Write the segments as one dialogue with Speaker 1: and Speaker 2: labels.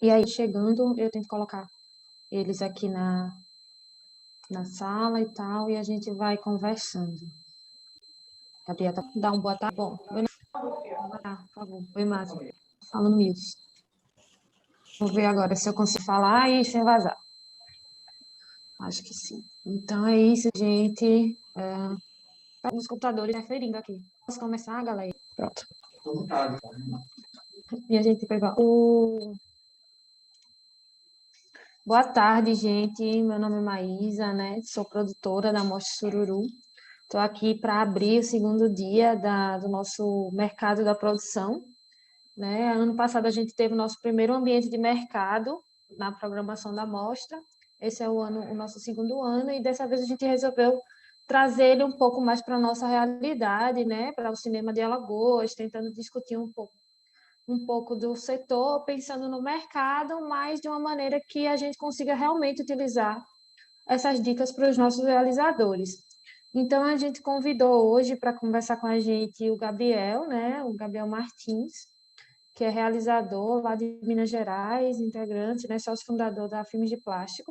Speaker 1: E aí, chegando, eu tento colocar eles aqui na sala e tal, e a gente vai conversando. Gabriela, dá um boa tarde. Bom, oi, por favor. Oi, Márcio. Falando isso. Vou ver agora se eu consigo falar e sem vazar. Acho que sim. Então é isso, gente. Os computadores referindo aqui. Posso começar, galera? Pronto. E a gente pega o... Boa tarde, gente. Meu nome é Maísa, né? Sou produtora da Mostra Sururu. Estou aqui para abrir o segundo dia do nosso mercado da produção. Né? Ano passado a gente teve o nosso primeiro ambiente de mercado na programação da mostra. Esse é o nosso segundo ano, e dessa vez a gente resolveu trazer ele um pouco mais para a nossa realidade, né? Para o cinema de Alagoas, tentando discutir um pouco do setor, pensando no mercado, mas de uma maneira que a gente consiga realmente utilizar essas dicas para os nossos realizadores. Então, a gente convidou hoje para conversar com a gente o Gabriel, né? O Gabriel Martins, que é realizador lá de Minas Gerais, integrante, né, sócio fundador da Filmes de Plástico.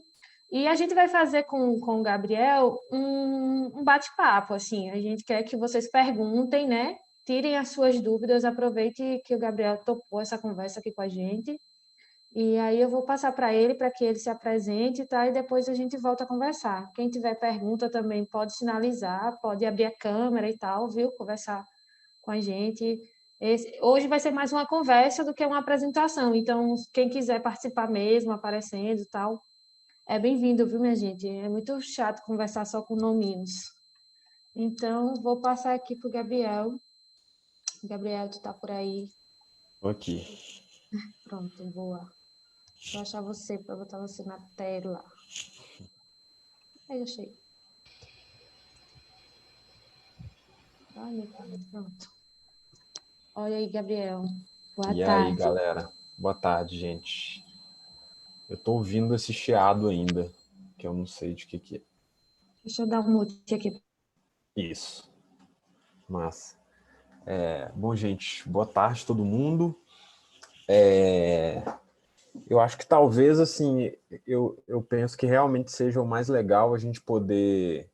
Speaker 1: E a gente vai fazer com o Gabriel um bate-papo, assim. A gente quer que vocês perguntem, né? Tirem as suas dúvidas, aproveite que o Gabriel topou essa conversa aqui com a gente. E aí eu vou passar para ele, para que ele se apresente, tá? E depois a gente volta a conversar. Quem tiver pergunta também pode sinalizar, pode abrir a câmera e tal, viu? Conversar com a gente. Hoje vai ser mais uma conversa do que uma apresentação, então quem quiser participar mesmo, aparecendo e tal, é bem-vindo, viu, minha gente? É muito chato conversar só com nominhos. Então, vou passar aqui para o Gabriel. Gabriel, tu tá por aí?
Speaker 2: Aqui.
Speaker 1: Pronto, boa. Deixa eu achar você para botar você na tela. Aí, achei. Ai, meu pai, pronto. Olha aí, Gabriel. Boa
Speaker 2: E aí,
Speaker 1: tarde.
Speaker 2: galera? Boa tarde, gente. Eu tô ouvindo esse chiado ainda, que eu não sei de que é.
Speaker 1: Deixa eu dar um mute aqui.
Speaker 2: Isso. Massa. Bom, gente, boa tarde todo mundo. Eu acho que talvez, assim, eu penso que realmente seja o mais legal a gente poder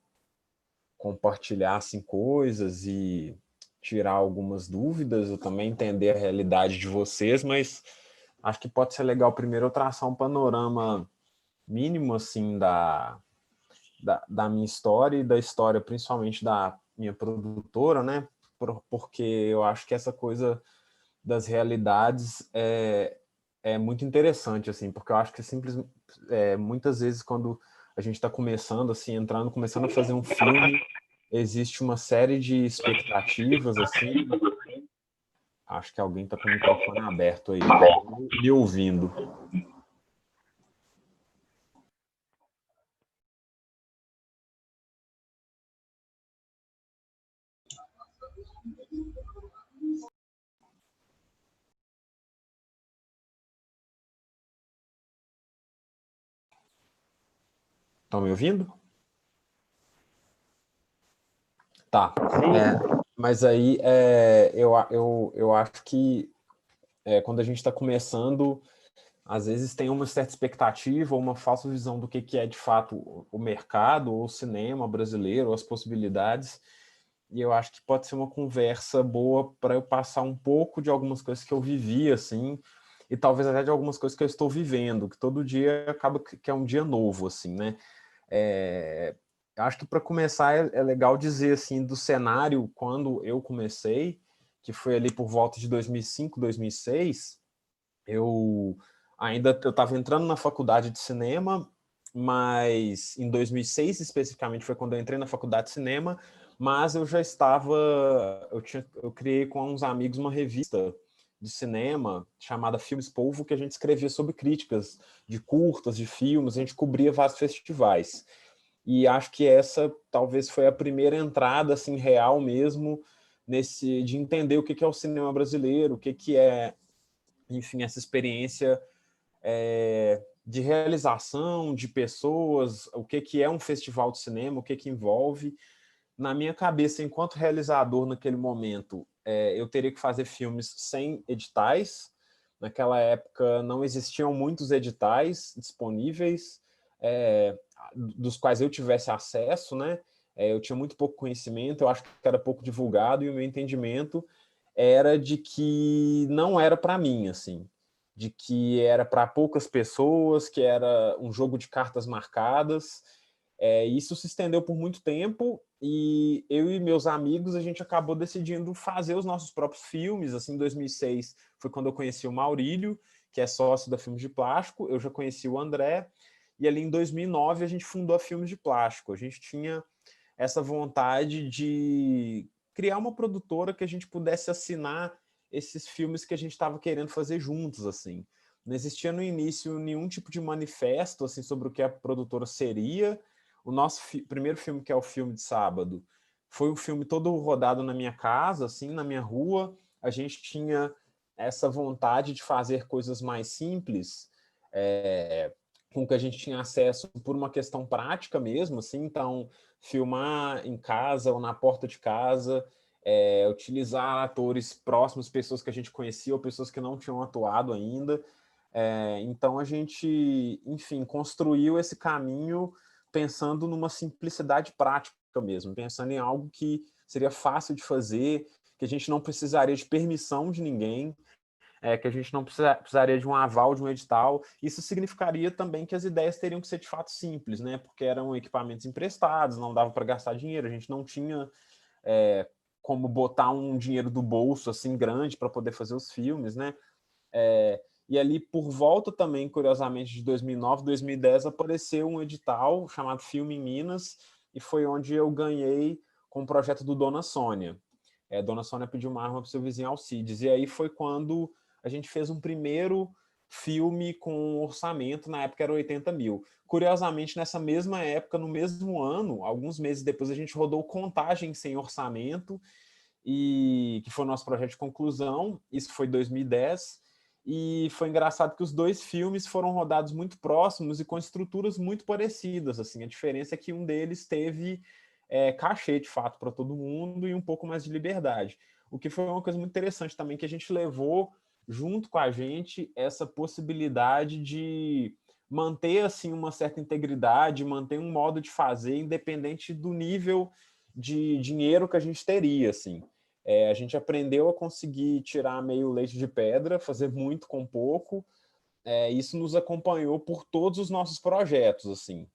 Speaker 2: compartilhar, assim, coisas e tirar algumas dúvidas, eu também entender a realidade de vocês, mas acho que pode ser legal primeiro eu traçar um panorama mínimo, assim, da minha história e da história principalmente da minha produtora, né? Porque eu acho que essa coisa das realidades é muito interessante, assim, porque eu acho que muitas vezes quando a gente está começando, assim, começando a fazer um filme, existe uma série de expectativas, assim. Acho que alguém está com o microfone aberto aí, me ouvindo. Estão me ouvindo? Tá. Mas aí eu acho que quando a gente está começando, às vezes tem uma certa expectativa ou uma falsa visão do que é de fato o mercado ou o cinema brasileiro, ou as possibilidades. E eu acho que pode ser uma conversa boa para eu passar um pouco de algumas coisas que eu vivi, assim, e talvez até de algumas coisas que eu estou vivendo, que todo dia acaba que é um dia novo, assim, né? Acho que para começar é legal dizer, assim, do cenário quando eu comecei, que foi ali por volta de 2005, 2006, eu estava entrando na faculdade de cinema, mas em 2006 especificamente foi quando eu entrei na faculdade de cinema, mas eu já estava, eu criei com uns amigos uma revista de cinema chamada Filmes Polvo, que a gente escrevia sobre críticas de curtas, de filmes, a gente cobria vários festivais. E acho que essa talvez foi a primeira entrada assim real mesmo de entender o que é o cinema brasileiro, o que é, enfim, essa experiência de realização de pessoas, o que é um festival de cinema, o que envolve. Na minha cabeça, enquanto realizador naquele momento, eu teria que fazer filmes sem editais, Naquela época não existiam muitos editais disponíveis, dos quais eu tivesse acesso, né? Eu tinha muito pouco conhecimento, eu acho que era pouco divulgado, e o meu entendimento era de que não era para mim, assim, de que era para poucas pessoas, que era um jogo de cartas marcadas. Isso se estendeu por muito tempo, e eu e meus amigos, a gente acabou decidindo fazer os nossos próprios filmes. Assim, em 2006 foi quando eu conheci o Maurílio, que é sócio da Filmes de Plástico. Eu já conheci o André, e ali em 2009 a gente fundou a Filmes de Plástico. A gente tinha essa vontade de criar uma produtora que a gente pudesse assinar esses filmes que a gente estava querendo fazer juntos, assim. Não existia no início nenhum tipo de manifesto assim sobre o que a produtora seria. O nosso primeiro filme, que é o filme de sábado, foi um filme todo rodado na minha casa, assim, na minha rua. A gente tinha essa vontade de fazer coisas mais simples, com que a gente tinha acesso por uma questão prática mesmo, assim. Então, filmar em casa ou na porta de casa, utilizar atores próximos, pessoas que a gente conhecia ou pessoas que não tinham atuado ainda. Então a gente, enfim, construiu esse caminho pensando numa simplicidade prática mesmo, pensando em algo que seria fácil de fazer, que a gente não precisaria de permissão de ninguém, que a gente não precisaria de um aval de um edital. Isso significaria também que as ideias teriam que ser de fato simples, né? Porque eram equipamentos emprestados, não dava para gastar dinheiro, a gente não tinha como botar um dinheiro do bolso assim grande para poder fazer os filmes, né? E ali por volta também, curiosamente, de 2009, 2010, apareceu um edital chamado Filme em Minas, e foi onde eu ganhei com o projeto do Dona Sônia. Dona Sônia pediu uma arma para o seu vizinho Alcides, e aí foi quando a gente fez um primeiro filme com um orçamento, na época era 80 mil. Curiosamente, nessa mesma época, no mesmo ano, alguns meses depois, a gente rodou Contagem Sem Orçamento, e que foi o nosso projeto de conclusão. Isso foi 2010, e foi engraçado que os dois filmes foram rodados muito próximos e com estruturas muito parecidas. Assim, a diferença é que um deles teve cachê de fato para todo mundo e um pouco mais de liberdade. O que foi uma coisa muito interessante também, que a gente levou junto com a gente essa possibilidade de manter assim uma certa integridade, manter um modo de fazer independente do nível de dinheiro que a gente teria, assim. A gente aprendeu a conseguir tirar meio leite de pedra, fazer muito com pouco. Isso nos acompanhou por todos os nossos projetos, assim.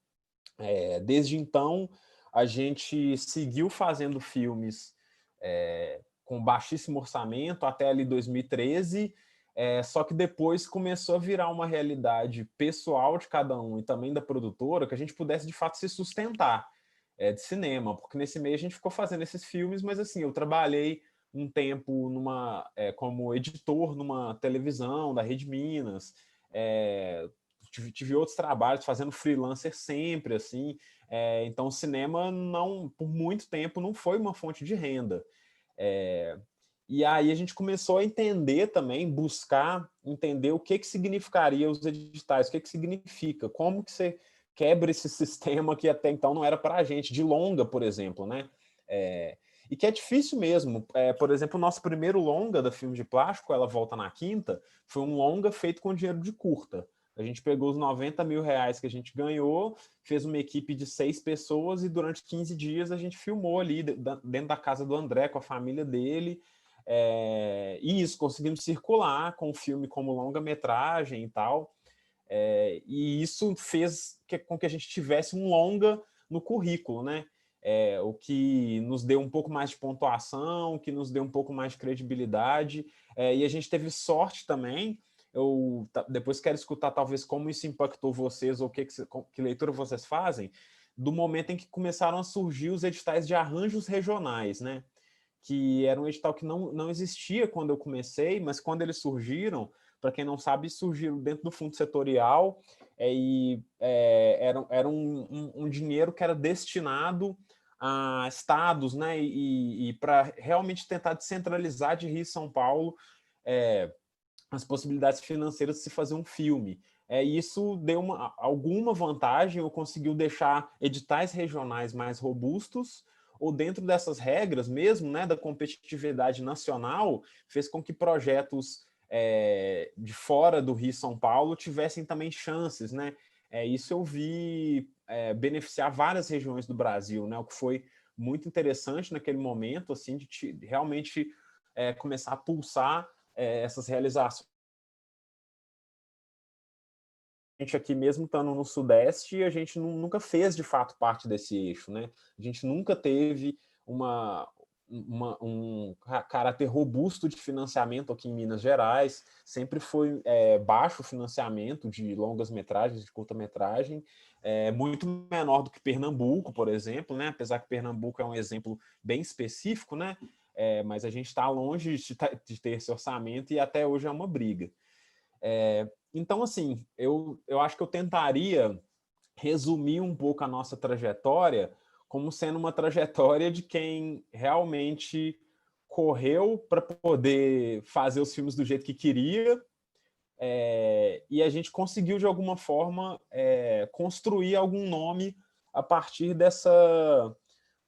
Speaker 2: Desde então, a gente seguiu fazendo filmes com baixíssimo orçamento até ali 2013, só que depois começou a virar uma realidade pessoal de cada um e também da produtora, que a gente pudesse de fato se sustentar de cinema, porque nesse meio a gente ficou fazendo esses filmes, mas assim, eu trabalhei um tempo como editor numa televisão da Rede Minas, tive outros trabalhos fazendo freelancer sempre, assim. Então o cinema não, por muito tempo, não foi uma fonte de renda. E aí a gente começou a entender também, buscar entender o que significaria os editais, o que significa, como que você quebra esse sistema que até então não era para a gente, de longa, por exemplo, né? E que é difícil mesmo. Por exemplo, o nosso primeiro longa da Filme de Plástico, Ela Volta na Quinta, foi um longa feito com dinheiro de curta. A gente pegou os 90 mil reais que a gente ganhou, fez uma equipe de 6 pessoas e durante 15 dias a gente filmou ali dentro da casa do André, com a família dele. E isso, conseguimos circular com o filme como longa-metragem e tal. E isso fez com que a gente tivesse um longa no currículo, né? O que nos deu um pouco mais de pontuação, que nos deu um pouco mais de credibilidade. E a gente teve sorte também. Eu depois quero escutar talvez como isso impactou vocês ou que leitura vocês fazem do momento em que começaram a surgir os editais de arranjos regionais, né? Que era um edital que não existia quando eu comecei, mas quando eles surgiram, para quem não sabe, surgiram dentro do fundo setorial, era um dinheiro que era destinado a estados, né, e para realmente tentar descentralizar de Rio e São Paulo as possibilidades financeiras de se fazer um filme. Isso deu alguma vantagem, ou conseguiu deixar editais regionais mais robustos, ou dentro dessas regras mesmo, né, da competitividade nacional, fez com que projetos de fora do Rio e São Paulo tivessem também chances, né? Isso eu vi beneficiar várias regiões do Brasil, né? O que foi muito interessante naquele momento, assim, de realmente começar a pulsar essas realizações. A gente aqui, mesmo estando no Sudeste, a gente nunca fez, de fato, parte desse eixo, né? A gente nunca teve um caráter robusto de financiamento aqui em Minas Gerais, sempre foi baixo o financiamento de longas-metragens, de curta-metragem, muito menor do que Pernambuco, por exemplo, né? Apesar que Pernambuco é um exemplo bem específico, né? Mas a gente está longe de ter esse orçamento e até hoje é uma briga. Então, assim, eu acho que eu tentaria resumir um pouco a nossa trajetória como sendo uma trajetória de quem realmente correu para poder fazer os filmes do jeito que queria, e a gente conseguiu, de alguma forma, construir algum nome a partir dessa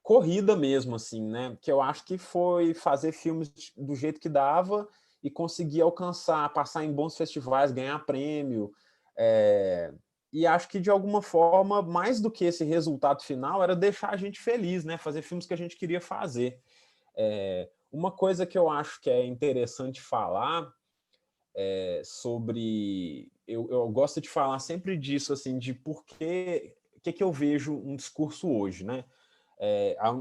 Speaker 2: corrida mesmo, assim, né? Que eu acho que foi fazer filmes do jeito que dava e conseguir alcançar, passar em bons festivais, ganhar prêmio. E acho que, de alguma forma, mais do que esse resultado final, era deixar a gente feliz, né? Fazer filmes que a gente queria fazer. Uma coisa que eu acho que é interessante falar sobre... Eu gosto de falar sempre disso, assim, de por que eu vejo um discurso hoje, né?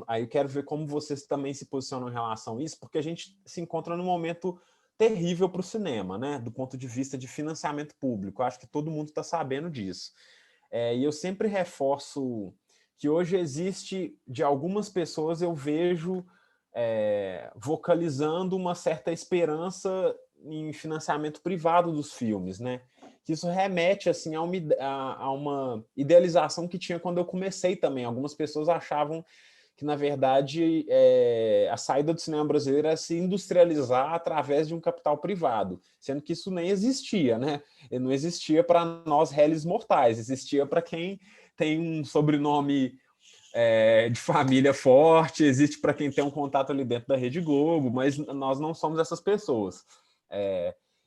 Speaker 2: Aí eu quero ver como vocês também se posicionam em relação a isso, porque a gente se encontra num momento terrível para o cinema, né? Do ponto de vista de financiamento público. Eu acho que todo mundo está sabendo disso. E eu sempre reforço que hoje existe, de algumas pessoas, eu vejo vocalizando uma certa esperança em financiamento privado dos filmes, né? Que isso remete assim a uma idealização que tinha quando eu comecei também. Algumas pessoas achavam que, na verdade, a saída do cinema brasileiro era se industrializar através de um capital privado, sendo que isso nem existia, né? Não existia para nós réis mortais, existia para quem tem um sobrenome de família forte, existe para quem tem um contato ali dentro da Rede Globo, mas nós não somos essas pessoas.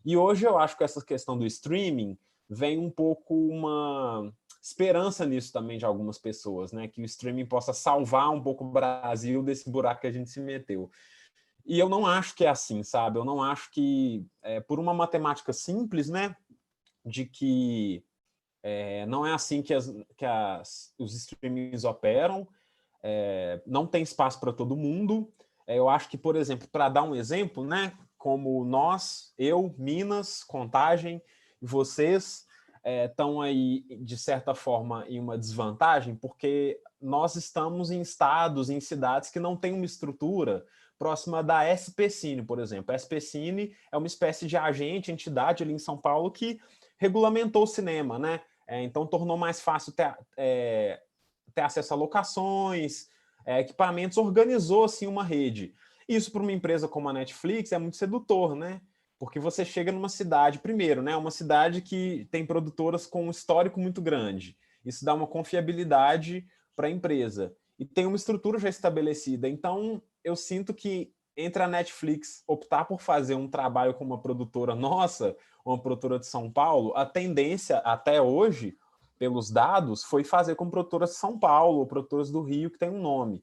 Speaker 2: E hoje eu acho que essa questão do streaming vem um pouco uma esperança nisso também de algumas pessoas, né? Que o streaming possa salvar um pouco o Brasil desse buraco que a gente se meteu. E eu não acho que é assim, sabe? Eu não acho que, por uma matemática simples, né? De que não é assim que os streamings operam, não tem espaço para todo mundo. Eu acho que, por exemplo, para dar um exemplo, né? Como nós, eu, Minas, Contagem, vocês estão aí, de certa forma, em uma desvantagem, porque nós estamos em estados, em cidades que não têm uma estrutura próxima da SPCine, por exemplo. A SPCine é uma espécie de agente, entidade ali em São Paulo que regulamentou o cinema, né? Então tornou mais fácil ter acesso a locações, equipamentos, organizou assim uma rede. Isso para uma empresa como a Netflix é muito sedutor, né? Porque você chega numa cidade, primeiro, né? Uma cidade que tem produtoras com um histórico muito grande. Isso dá uma confiabilidade para a empresa. E tem uma estrutura já estabelecida. Então, eu sinto que entre a Netflix optar por fazer um trabalho com uma produtora nossa, uma produtora de São Paulo, a tendência até hoje, pelos dados, foi fazer com produtoras de São Paulo ou produtoras do Rio que tem um nome.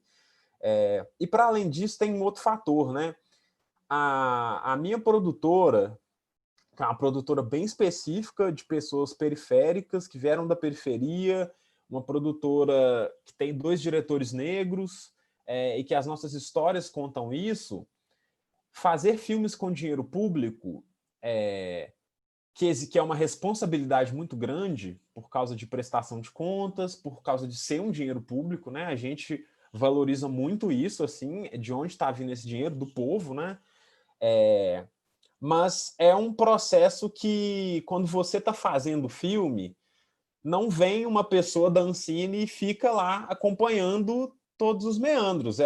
Speaker 2: E para além disso, tem um outro fator, né? A minha produtora, que é uma produtora bem específica de pessoas periféricas que vieram da periferia, uma produtora que tem 2 diretores negros, e que as nossas histórias contam isso. Fazer filmes com dinheiro público, que é uma responsabilidade muito grande por causa de prestação de contas, por causa de ser um dinheiro público, né? A gente valoriza muito isso, assim, de onde está vindo esse dinheiro, do povo, né? Mas é um processo que, quando você está fazendo o filme, não vem uma pessoa da Ancine e fica lá acompanhando todos os meandros.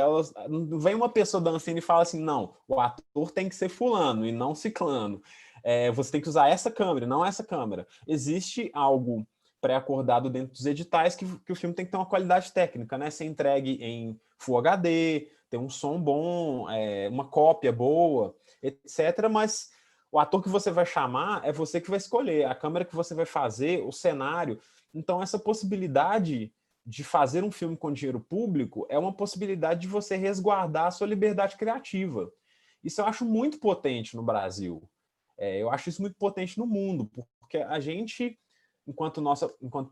Speaker 2: Não vem uma pessoa da Ancine e fala assim, não, o ator tem que ser fulano e não ciclano. Você tem que usar essa câmera, não essa câmera. Existe algo pré-acordado dentro dos editais que o filme tem que ter uma qualidade técnica, né? Ser entregue em Full HD, ter um som bom, uma cópia boa, etc. Mas O ator que você vai chamar é você que vai escolher, a câmera que você vai fazer, o cenário. Então, essa possibilidade de fazer um filme com dinheiro público é uma possibilidade de você resguardar a sua liberdade criativa. Isso eu acho muito potente no Brasil. Eu acho isso muito potente no mundo, porque a gente, enquanto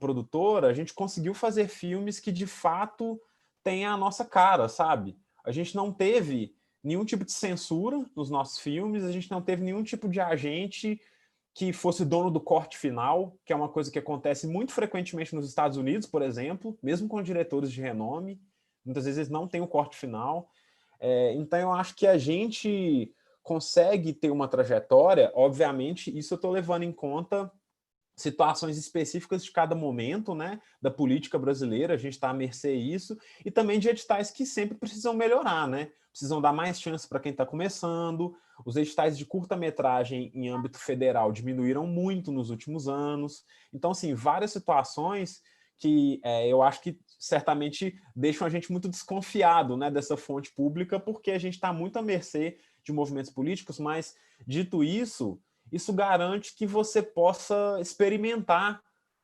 Speaker 2: produtora, a gente conseguiu fazer filmes que de fato têm a nossa cara, sabe? A gente não teve nenhum tipo de censura nos nossos filmes, a gente não teve nenhum tipo de agente que fosse dono do corte final, que é uma coisa que acontece muito frequentemente nos Estados Unidos, por exemplo, mesmo com diretores de renome, muitas vezes eles não têm o corte final. Então eu acho que a gente consegue ter uma trajetória, obviamente, isso eu estou levando em conta situações específicas de cada momento, né, da política brasileira, a gente está à mercê disso, e também de editais que sempre precisam melhorar, né? Precisam dar mais chance para quem está começando. Os editais de curta-metragem em âmbito federal diminuíram muito nos últimos anos. Então, assim, várias situações que eu acho que certamente deixam a gente muito desconfiado, né, dessa fonte pública, porque a gente está muito à mercê de movimentos políticos, mas, dito isso, isso garante que você possa experimentar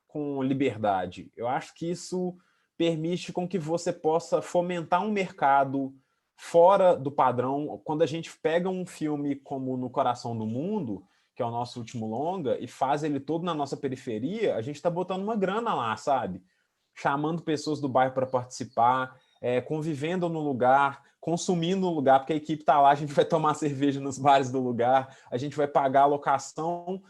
Speaker 2: com liberdade. Eu acho que isso permite com que você possa fomentar um mercado fora do padrão. Quando a gente pega um filme como No Coração do Mundo, que é o nosso último longa, e faz ele todo na nossa periferia, a gente está botando uma grana lá, sabe? Chamando pessoas do bairro para participar, convivendo no lugar, consumindo no lugar, porque a equipe está lá, a gente vai tomar cerveja nos bares do lugar, a gente vai pagar a locação,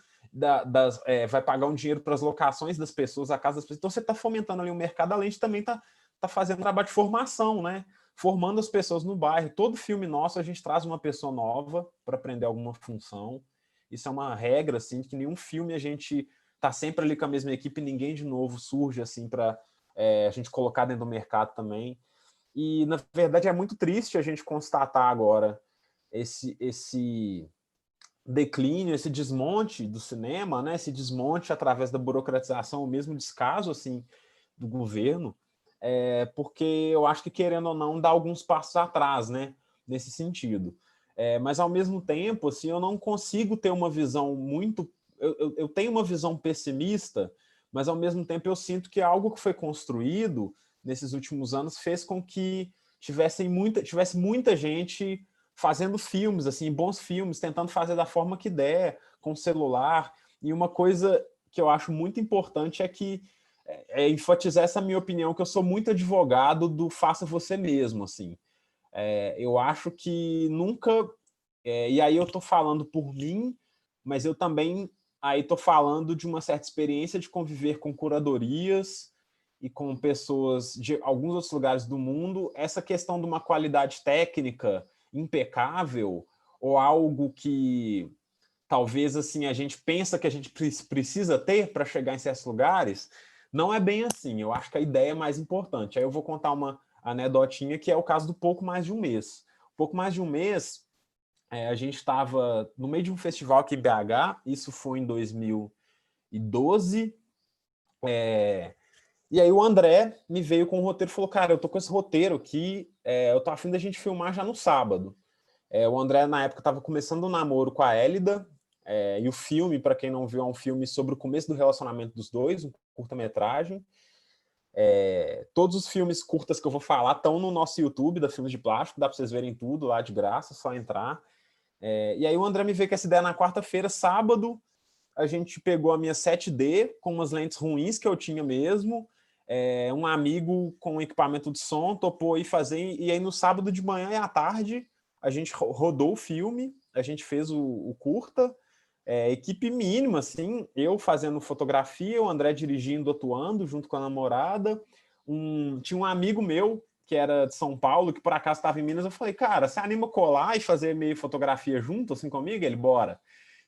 Speaker 2: vai pagar um dinheiro para as locações das pessoas, a casa das pessoas. Então você está fomentando ali o mercado, além de também tá fazendo um trabalho de formação, né? Formando as pessoas no bairro. Todo filme nosso a gente traz uma pessoa nova para aprender alguma função. Isso é uma regra, assim, que nenhum filme a gente tá sempre ali com a mesma equipe, ninguém de novo surge assim para a gente colocar dentro do mercado também. E, na verdade, é muito triste a gente constatar agora esse declínio, esse desmonte do cinema, né? Esse desmonte através da burocratização, o mesmo descaso assim, do governo, porque eu acho que, querendo ou não, dá alguns passos atrás, né? Nesse sentido. Mas, ao mesmo tempo, assim, eu não consigo ter uma visão muito... Eu tenho uma visão pessimista, mas, ao mesmo tempo, eu sinto que algo que foi construído nesses últimos anos fez com que tivesse muita gente fazendo filmes, assim, bons filmes, tentando fazer da forma que der, com celular. E uma coisa que eu acho muito importante é que enfatizar essa minha opinião, que eu sou muito advogado do faça você mesmo, assim. Eu acho que nunca... e aí eu estou falando por mim, mas eu também aí estou falando de uma certa experiência de conviver com curadorias e com pessoas de alguns outros lugares do mundo. Essa questão de uma qualidade técnica impecável ou algo que talvez assim a gente pensa que a gente precisa ter para chegar em certos lugares, não é bem assim. Eu acho que a ideia é mais importante. Aí eu vou contar uma anedotinha que é o caso do Pouco Mais de um Mês. Pouco Mais de um mês, a gente estava no meio de um festival aqui em BH, isso foi em 2012, e aí o André me veio com um roteiro e falou, cara, eu tô com esse roteiro aqui, eu tô a fim da gente filmar já no sábado. O André, na época, estava começando um namoro com a Élida, e o filme, para quem não viu, é um filme sobre o começo do relacionamento dos dois, um curta-metragem. Todos os filmes curtas que eu vou falar estão no nosso YouTube, da Filmes de Plástico, dá para vocês verem tudo lá de graça, só entrar. E aí o André me veio com essa ideia na quarta-feira, sábado, a gente pegou a minha 7D com umas lentes ruins que eu tinha mesmo, um amigo com equipamento de som topou ir fazer, e aí no sábado de manhã e à tarde a gente rodou o filme, a gente fez o curta, equipe mínima, assim, eu fazendo fotografia, o André dirigindo, atuando, junto com a namorada. Tinha um amigo meu, que era de São Paulo, que por acaso estava em Minas, eu falei, cara, você anima colar e fazer meio fotografia junto, assim, comigo? Ele, bora.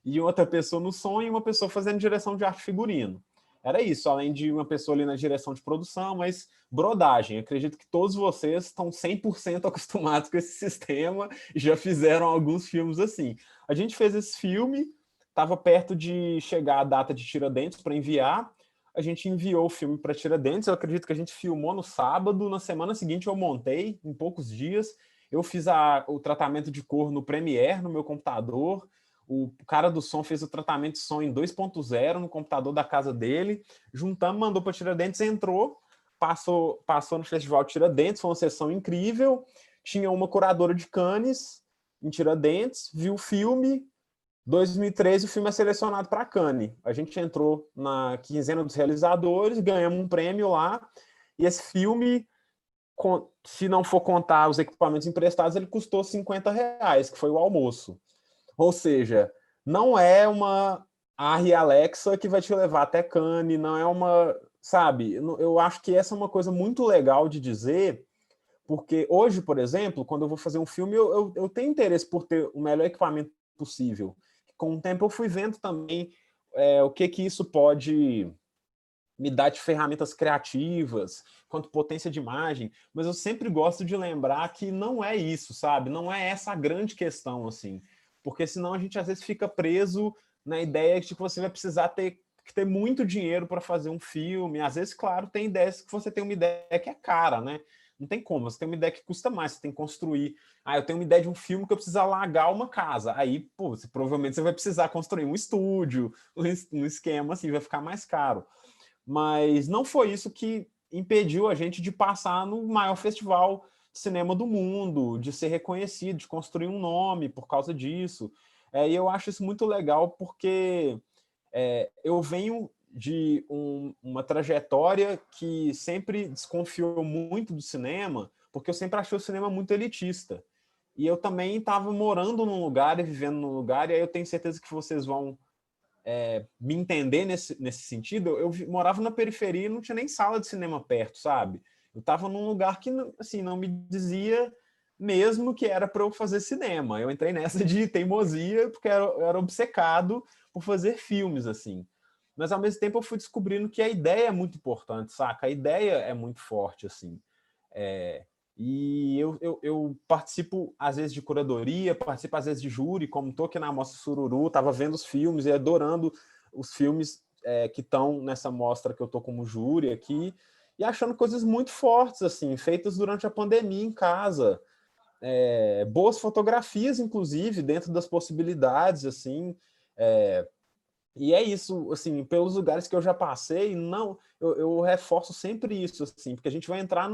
Speaker 2: E outra pessoa no som e uma pessoa fazendo direção de arte figurino. Era isso, além de uma pessoa ali na direção de produção, mas brodagem. Acredito que todos vocês estão 100% acostumados com esse sistema e já fizeram alguns filmes assim. A gente fez esse filme, estava perto de chegar a data de Tiradentes para enviar, a gente enviou o filme para Tiradentes, eu acredito que a gente filmou no sábado, na semana seguinte eu montei, em poucos dias, eu fiz o tratamento de cor no Premiere, no meu computador, o cara do som fez o tratamento de som em 2.0 no computador da casa dele, juntamos, mandou para Tiradentes, entrou, passou no Festival Tiradentes, foi uma sessão incrível, tinha uma curadora de Cannes em Tiradentes, viu o filme, 2013 o filme é selecionado para Cannes. A gente entrou na quinzena dos realizadores, ganhamos um prêmio lá, e esse filme, se não for contar os equipamentos emprestados, ele custou R$ 50, que foi o almoço. Ou seja, não é uma Arri Alexa que vai te levar até Cannes, não é uma, sabe? Eu acho que essa é uma coisa muito legal de dizer, porque hoje, por exemplo, quando eu vou fazer um filme, eu tenho interesse por ter o melhor equipamento possível. Com o tempo eu fui vendo também o que isso pode me dar de ferramentas criativas, quanto potência de imagem, mas eu sempre gosto de lembrar que não é isso, sabe? Não é essa a grande questão, assim, porque senão a gente às vezes fica preso na ideia de que você vai precisar ter muito dinheiro para fazer um filme. Às vezes, claro, tem ideias que você tem uma ideia que é cara, né? Não tem como, você tem uma ideia que custa mais, você tem que construir. Ah, eu tenho uma ideia de um filme que eu preciso alagar uma casa. Aí, pô, provavelmente você vai precisar construir um estúdio, um esquema assim, vai ficar mais caro. Mas não foi isso que impediu a gente de passar no maior festival de cinema do mundo, de ser reconhecido, de construir um nome por causa disso. E eu acho isso muito legal porque eu venho de uma trajetória que sempre desconfiou muito do cinema, porque eu sempre achei o cinema muito elitista. E eu também estava morando num lugar e vivendo num lugar, e aí eu tenho certeza que vocês vão me entender nesse sentido. Eu morava na periferia e não tinha nem sala de cinema perto, sabe? Eu estava num lugar que assim, não me dizia mesmo que era para eu fazer cinema. Eu entrei nessa de teimosia porque eu era obcecado por fazer filmes, assim. Mas, ao mesmo tempo, eu fui descobrindo que a ideia é muito importante, saca? A ideia é muito forte, assim. E eu participo, às vezes, de curadoria, participo, às vezes, de júri, como estou aqui na Mostra Sururu, estava vendo os filmes e adorando os filmes que estão nessa mostra que eu estou como júri aqui, e achando coisas muito fortes, assim, feitas durante a pandemia em casa. Boas fotografias, inclusive, dentro das possibilidades, assim. E é isso, assim, pelos lugares que eu já passei, não, eu reforço sempre isso, assim, porque a gente vai entrar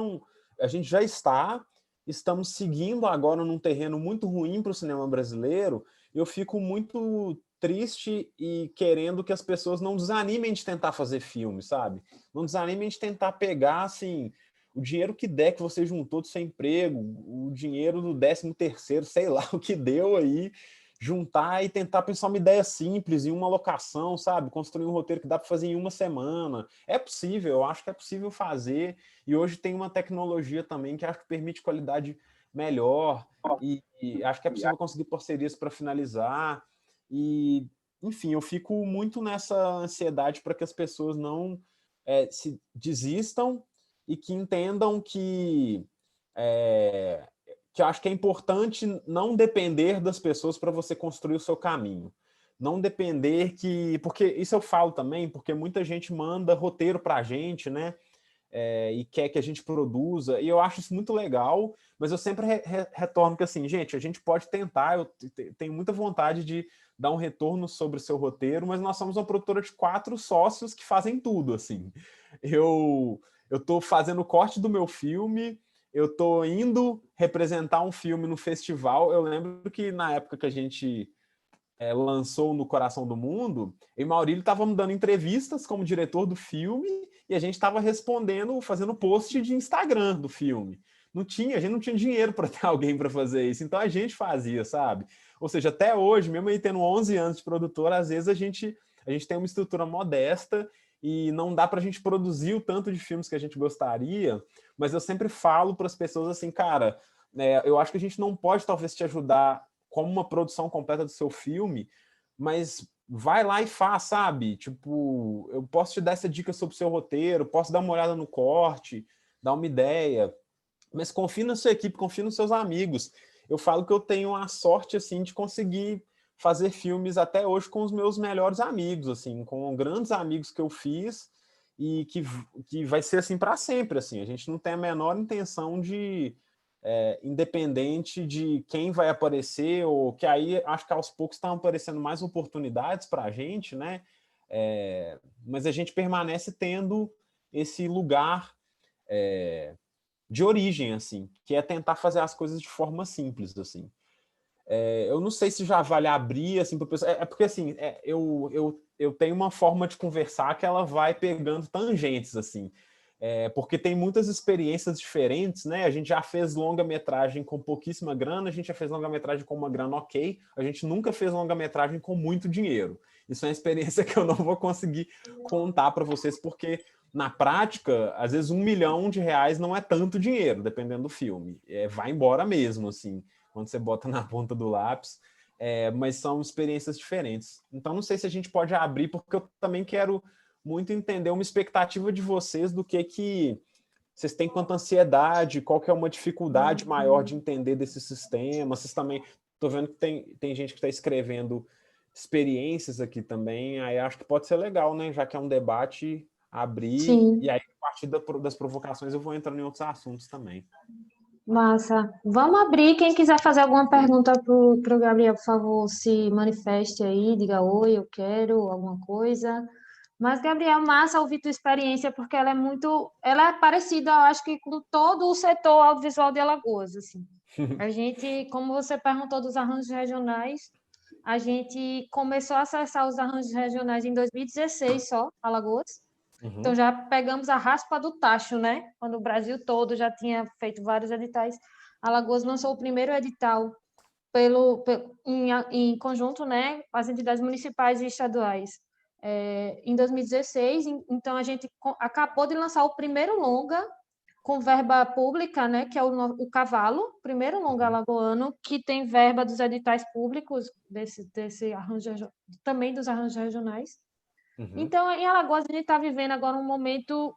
Speaker 2: a gente já estamos seguindo agora num terreno muito ruim para o cinema brasileiro. Eu fico muito triste e querendo que as pessoas não desanimem de tentar fazer filme, sabe? Não desanimem de tentar pegar, assim, o dinheiro que der que você juntou do seu emprego, o dinheiro do 13º, sei lá o que deu aí, juntar e tentar pensar uma ideia simples em uma locação, sabe? Construir um roteiro que dá para fazer em uma semana. É possível, eu acho que é possível fazer. E hoje tem uma tecnologia também que acho que permite qualidade melhor. E acho que é possível conseguir parcerias para finalizar. E, enfim, eu fico muito nessa ansiedade para que as pessoas não se desistam e que entendam que eu acho que é importante não depender das pessoas para você construir o seu caminho. Não depender porque isso eu falo também, porque muita gente manda roteiro para a gente, né? E quer que a gente produza, e eu acho isso muito legal, mas eu sempre retorno que assim, gente, a gente pode tentar, eu tenho muita vontade de dar um retorno sobre o seu roteiro, mas nós somos uma produtora de 4 sócios que fazem tudo, assim. Eu estou fazendo o corte do meu filme, eu estou indo representar um filme no festival. Eu lembro que na época que a gente lançou No Coração do Mundo, eu e Maurílio estávamos dando entrevistas como diretor do filme e a gente estava respondendo, fazendo post de Instagram do filme. A gente não tinha dinheiro para ter alguém para fazer isso, então a gente fazia, sabe? Ou seja, até hoje, mesmo aí tendo 11 anos de produtora, às vezes a gente tem uma estrutura modesta e não dá para a gente produzir o tanto de filmes que a gente gostaria, mas eu sempre falo para as pessoas assim, cara, eu acho que a gente não pode talvez te ajudar como uma produção completa do seu filme, mas vai lá e faz, sabe? Tipo, eu posso te dar essa dica sobre o seu roteiro, posso dar uma olhada no corte, dar uma ideia, mas confie na sua equipe, confie nos seus amigos. Eu falo que eu tenho a sorte, assim, de conseguir fazer filmes até hoje com os meus melhores amigos, assim, com grandes amigos que eu fiz e que vai ser assim para sempre, assim. A gente não tem a menor intenção independente de quem vai aparecer, ou que aí acho que aos poucos estão aparecendo mais oportunidades para a gente, né? Mas a gente permanece tendo esse lugar de origem, assim, que é tentar fazer as coisas de forma simples, assim. Eu não sei se já vale abrir, assim, para pessoa. Porque, assim, eu tenho uma forma de conversar que ela vai pegando tangentes, assim. Porque tem muitas experiências diferentes, né? A gente já fez longa-metragem com pouquíssima grana, a gente já fez longa-metragem com uma grana ok, a gente nunca fez longa-metragem com muito dinheiro. Isso é uma experiência que eu não vou conseguir contar para vocês, porque na prática, às vezes R$ 1 milhão não é tanto dinheiro, dependendo do filme. Vai embora mesmo, assim, quando você bota na ponta do lápis. Mas são experiências diferentes. Então, não sei se a gente pode abrir, porque eu também quero muito entender uma expectativa de vocês do que vocês têm quanto ansiedade, qual que é uma dificuldade maior de entender desse sistema. Vocês também... Estou vendo que tem gente que está escrevendo experiências aqui também, aí acho que pode ser legal, né? Já que é um debate, abrir,
Speaker 1: Sim.
Speaker 2: e aí, a partir das provocações, eu vou entrando em outros assuntos também.
Speaker 1: Massa. Vamos abrir. Quem quiser fazer alguma pergunta pro Gabriel, por favor, se manifeste aí, diga oi, eu quero alguma coisa. Mas, Gabriel, massa ouvir tua experiência, porque ela é parecida, eu acho que com todo o setor audiovisual de Alagoas, assim. A gente, como você perguntou dos arranjos regionais, a gente começou a acessar os arranjos regionais em 2016 só, Alagoas. Então, já pegamos a raspa do tacho, né? Quando o Brasil todo já tinha feito vários editais. Alagoas lançou o primeiro edital em conjunto, né, com as entidades municipais e estaduais. Em 2016, então a gente acabou de lançar o primeiro longa com verba pública, né, que é o Cavalo, primeiro longa alagoano, que tem verba dos editais públicos, desse arranjo, também dos arranjos regionais. Então, em Alagoas, a gente está vivendo agora um momento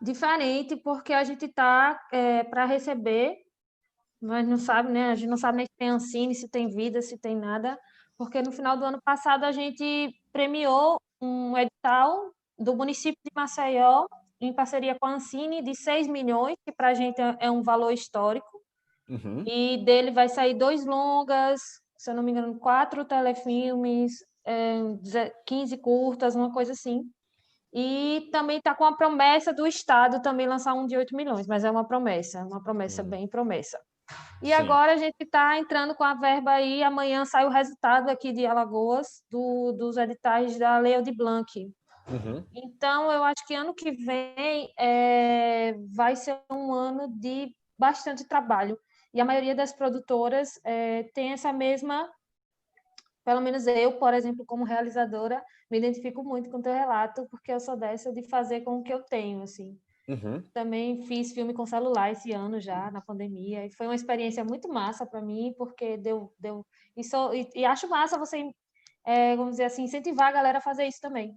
Speaker 1: diferente, porque a gente está para receber, mas não sabe, né? A gente não sabe nem se tem Ancine, se tem vida, se tem nada, porque no final do ano passado a gente premiou um edital do município de Maceió, em parceria com a Ancine, de 6 milhões, que para a gente é um valor histórico, e dele vai sair 2 longas, se eu não me engano, 4 telefilmes, 15 curtas, uma coisa assim. E também está com a promessa do Estado também lançar um de 8 milhões, mas é uma promessa bem promessa. E
Speaker 2: Sim.
Speaker 1: agora a gente está entrando com a verba aí, amanhã sai o resultado aqui de Alagoas, dos editais da Lei Aldir Blanc. Então, eu acho que ano que vem vai ser um ano de bastante trabalho. E a maioria das produtoras tem essa mesma... Pelo menos eu, por exemplo, como realizadora, me identifico muito com o teu relato, porque eu sou dessa de fazer com o que eu tenho, assim. Também fiz filme com celular esse ano já, na pandemia, e foi uma experiência muito massa para mim, porque e acho massa você, vamos dizer assim, incentivar a galera a fazer isso também.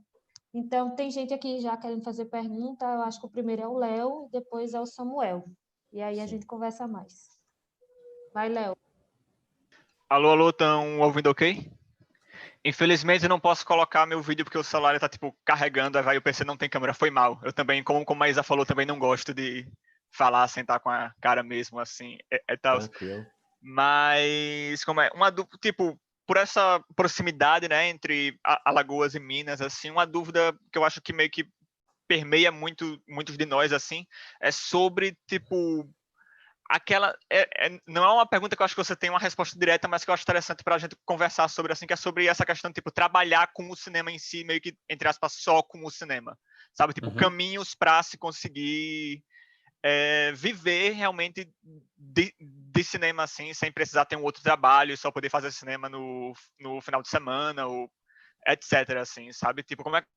Speaker 1: Então, tem gente aqui já querendo fazer pergunta, eu acho que o primeiro é o Léo, depois é o Samuel. E aí a gente conversa mais. Vai, Léo.
Speaker 3: Alô, alô, estão ouvindo ok? Infelizmente eu não posso colocar meu vídeo porque o celular está tipo carregando, aí vai o PC não tem câmera, foi mal. Eu também, como a Isa falou, também não gosto de falar sem estar com a cara mesmo assim, tal.
Speaker 2: Tranquilo.
Speaker 3: Mas como tipo, por essa proximidade, né, entre Alagoas e Minas, assim, uma dúvida que eu acho que meio que permeia muitos de nós assim, é sobre tipo aquela não é uma pergunta que eu acho que você tem uma resposta direta, mas que eu acho interessante para a gente conversar sobre, assim, que é sobre essa questão, tipo, trabalhar com o cinema em si, meio que, entre aspas, só com o cinema, sabe? Tipo, caminhos para se conseguir viver realmente de cinema, assim, sem precisar ter um outro trabalho, só poder fazer cinema no final de semana, ou etc, assim, sabe? Tipo, como é que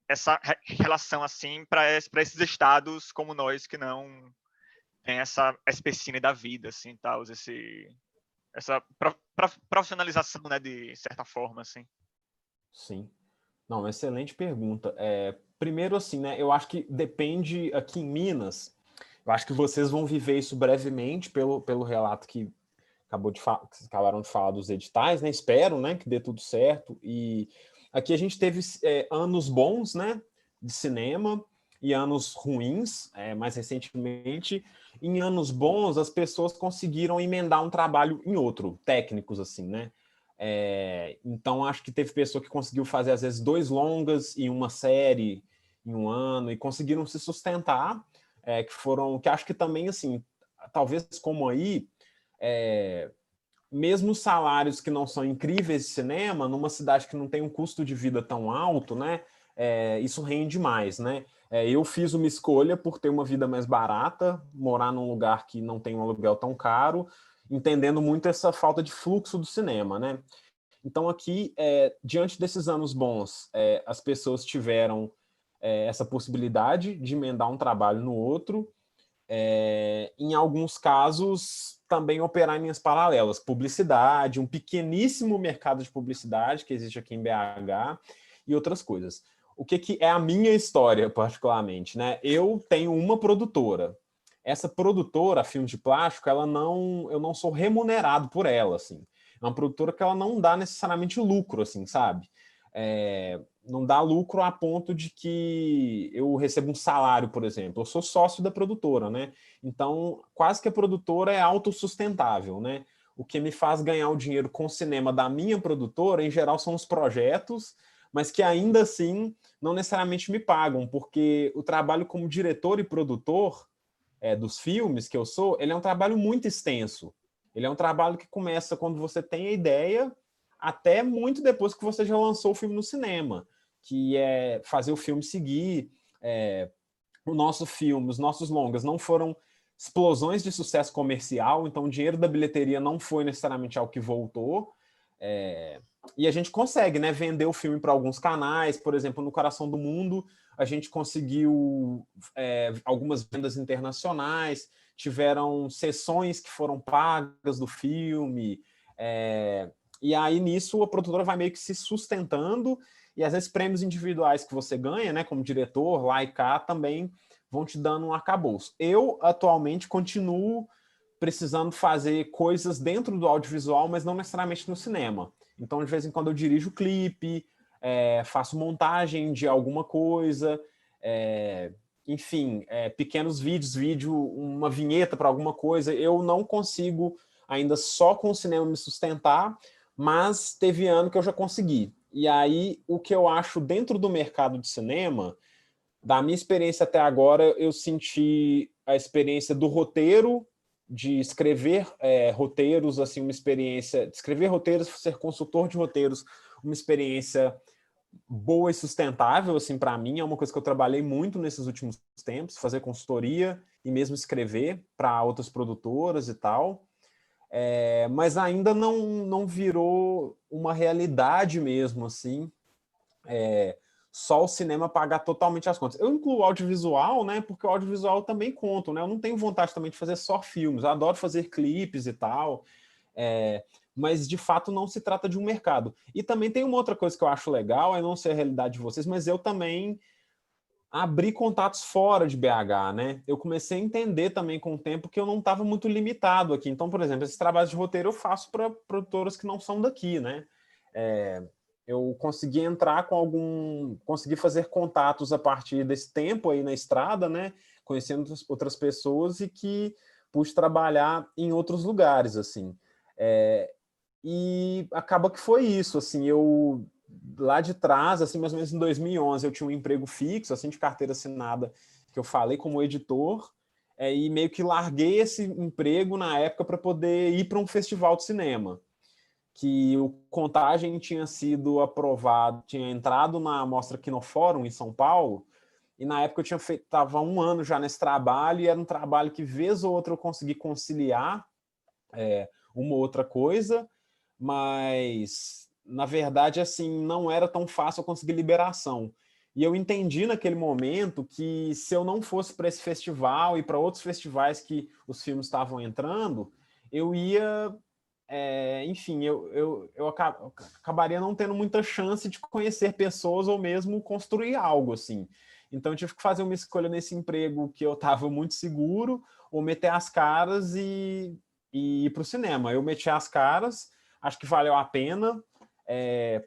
Speaker 3: essa relação, assim, para esses estados como nós, que não tem essa especina da vida, assim, tal, essa profissionalização, né, de certa forma, assim.
Speaker 2: Sim. Não, excelente pergunta. Primeiro, assim, né, eu acho que depende aqui em Minas, eu acho que vocês vão viver isso brevemente pelo relato que acabaram de falar dos editais, né, espero, né, que dê tudo certo, e aqui a gente teve anos bons, né, de cinema, e anos ruins, mais recentemente. Em anos bons, as pessoas conseguiram emendar um trabalho em outro, técnicos, assim, né? Então, acho que teve pessoa que conseguiu fazer, às vezes, 2 longas e uma série em um ano, e conseguiram se sustentar, que acho que também, assim, talvez como aí, mesmo salários que não são incríveis de cinema, numa cidade que não tem um custo de vida tão alto, né? Isso rende mais, né? Eu fiz uma escolha por ter uma vida mais barata, morar num lugar que não tem um aluguel tão caro, entendendo muito essa falta de fluxo do cinema, né? Então aqui, diante desses anos bons, as pessoas tiveram essa possibilidade de emendar um trabalho no outro, em alguns casos, também operar em linhas paralelas, publicidade, um pequeníssimo mercado de publicidade que existe aqui em BH e outras coisas. O que é a minha história, particularmente, né? Eu tenho uma produtora. Essa produtora, a Filmes de Plástico, eu não sou remunerado por ela, assim. É uma produtora que ela não dá necessariamente lucro, assim, sabe? Não dá lucro a ponto de que eu recebo um salário, por exemplo. Eu sou sócio da produtora, né? Então, quase que a produtora é autossustentável, né? O que me faz ganhar o dinheiro com o cinema da minha produtora, em geral, são os projetos, mas que ainda assim não necessariamente me pagam, porque o trabalho como diretor e produtor dos filmes que eu sou, ele é um trabalho muito extenso. Ele é um trabalho que começa quando você tem a ideia, até muito depois que você já lançou o filme no cinema, que é fazer o filme seguir. O nosso filme, os nossos longas não foram explosões de sucesso comercial, então o dinheiro da bilheteria não foi necessariamente algo que voltou. E a gente consegue, né, vender o filme para alguns canais, por exemplo, no Coração do Mundo, a gente conseguiu algumas vendas internacionais, tiveram sessões que foram pagas do filme, e aí nisso a produtora vai meio que se sustentando, e às vezes prêmios individuais que você ganha, né, como diretor, lá e cá, também vão te dando um arcabouço. Eu, atualmente, continuo precisando fazer coisas dentro do audiovisual, mas não necessariamente no cinema. Então, de vez em quando eu dirijo clipe, faço montagem de alguma coisa, enfim, pequenos vídeo, uma vinheta para alguma coisa. Eu não consigo ainda só com o cinema me sustentar, mas teve ano que eu já consegui. E aí, o que eu acho dentro do mercado de cinema, da minha experiência até agora, eu senti a experiência do roteiro, de escrever roteiros, assim, uma experiência de escrever roteiros, ser consultor de roteiros, uma experiência boa e sustentável, assim, para mim, é uma coisa que eu trabalhei muito nesses últimos tempos, fazer consultoria e mesmo escrever para outras produtoras e tal, mas ainda não virou uma realidade mesmo, assim, só o cinema pagar totalmente as contas. Eu incluo o audiovisual, né? Porque o audiovisual também conta, né? Eu não tenho vontade também de fazer só filmes. Eu adoro fazer clipes e tal. Mas de fato não se trata de um mercado. E também tem uma outra coisa que eu acho legal, eu não sei a realidade de vocês, mas eu também abri contatos fora de BH, né? Eu comecei a entender também com o tempo que eu não estava muito limitado aqui. Então, por exemplo, esses trabalhos de roteiro eu faço para produtoras que não são daqui, né? Eu consegui entrar consegui fazer contatos a partir desse tempo aí na estrada, né? Conhecendo outras pessoas e que pude trabalhar em outros lugares, assim. E acaba que foi isso, assim, eu lá de trás, assim, mais ou menos em 2011, eu tinha um emprego fixo, assim, de carteira assinada, que eu falei como editor, e meio que larguei esse emprego na época para poder ir para um festival de cinema, que o Contagem tinha sido aprovado, tinha entrado na Mostra Kinofórum em São Paulo, e na época eu tinha feito, estava 1 ano já nesse trabalho, e era um trabalho que vez ou outra eu consegui conciliar uma ou outra coisa, mas na verdade assim não era tão fácil eu conseguir liberação. E eu entendi naquele momento que se eu não fosse para esse festival e para outros festivais que os filmes estavam entrando, eu ia, enfim, eu acabaria não tendo muita chance de conhecer pessoas ou mesmo construir algo assim. Então eu tive que fazer uma escolha nesse emprego que eu estava muito seguro, ou meter as caras e ir para o cinema. Eu meti as caras, acho que valeu a pena.